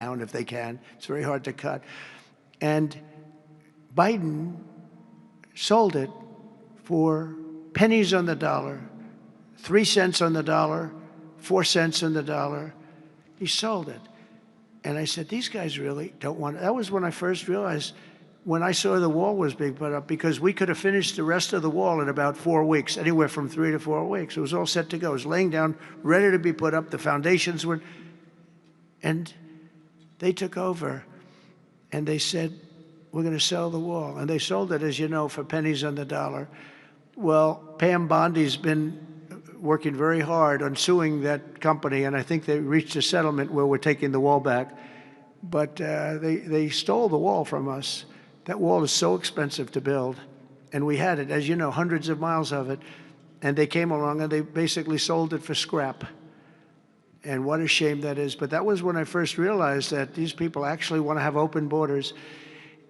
down if they can. It's very hard to cut. And Biden sold it for pennies on the dollar, 3 cents on the dollar, 4 cents on the dollar. He sold it. And I said, these guys really don't want it. That was when I first realized, when I saw the wall was being put up, because we could have finished the rest of the wall in about 4 weeks, anywhere from 3 to 4 weeks. It was all set to go. It was laying down, ready to be put up. The foundations were, and they took over, and they said, we're going to sell the wall. And they sold it, as you know, for pennies on the dollar. Well, Pam Bondi's been working very hard on suing that company, and I think they reached a settlement where we're taking the wall back. But they stole the wall from us. That wall is so expensive to build, and we had it, as you know, hundreds of miles of it, and they came along and they basically sold it for scrap. And what a shame that is. But that was when I first realized that these people actually want to have open borders.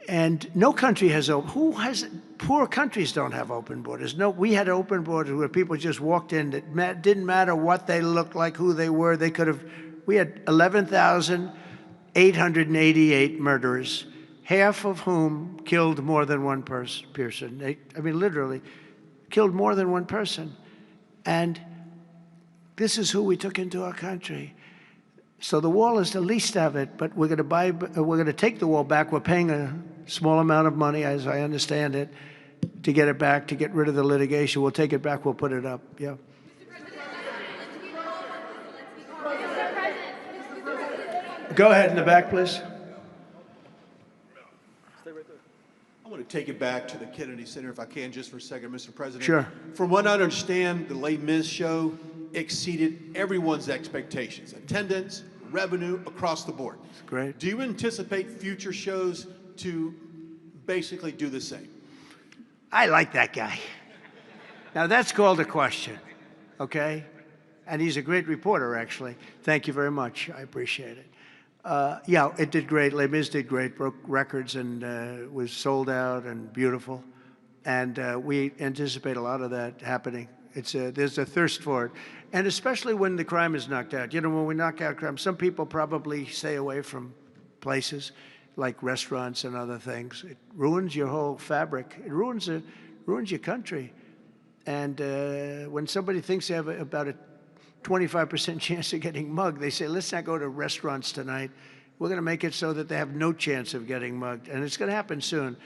And no country has open. Poor countries don't have open borders. No, we had open borders where people just walked in. It didn't matter what they looked like, who they were. They could have. We had 11,888 murderers, half of whom killed more than one person. I mean, literally, killed more than one person. And this is who we took into our country. So the wall is the least of it, but we're going to take the wall back. We're paying a small amount of money, as I understand it, to get it back, to get rid of the litigation. We'll take it back. We'll put it up. Yeah. Go ahead in the back, please. I want to take it back to the Kennedy Center, if I can, just for a second, Mr. President. Sure. From what I understand, the Les Mis show exceeded everyone's expectations. Attendance, revenue, across the board. That's great. Do you anticipate future shows to basically do the same? I like that guy. Now, that's called a question, okay? And he's a great reporter, actually. Thank you very much. I appreciate it. Yeah, it did great. Les Mis did great, broke records, and was sold out and beautiful. And we anticipate a lot of that happening. There's a thirst for it. And especially when the crime is knocked out. You know, when we knock out crime, some people probably stay away from places like restaurants and other things. It ruins your whole fabric. It ruins your country. And when somebody thinks they have about a 25% chance of getting mugged, they say, let's not go to restaurants tonight. We're going to make it so that they have no chance of getting mugged. And it's going to happen soon.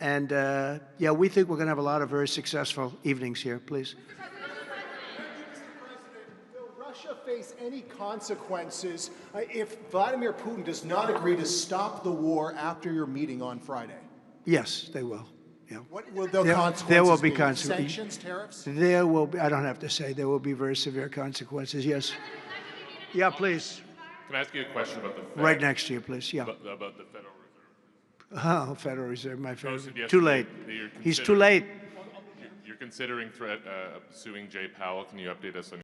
And yeah, we think we're going to have a lot of very successful evenings here. Please. Will Russia face any consequences if Vladimir Putin does not agree to stop the war after your meeting on Friday? Yes, they will. Yeah. What will the consequences there will be be? consequences. Sanctions, tariffs? There will be, I don't have to say, there will be very severe consequences, yes. Yeah, please. Can I ask you a question about the Fed? Right next to you, please, yeah. About the Federal Reserve. Oh, Federal Reserve, my favorite. Too late. He's too late. You're considering suing Jay Powell. Can you update us on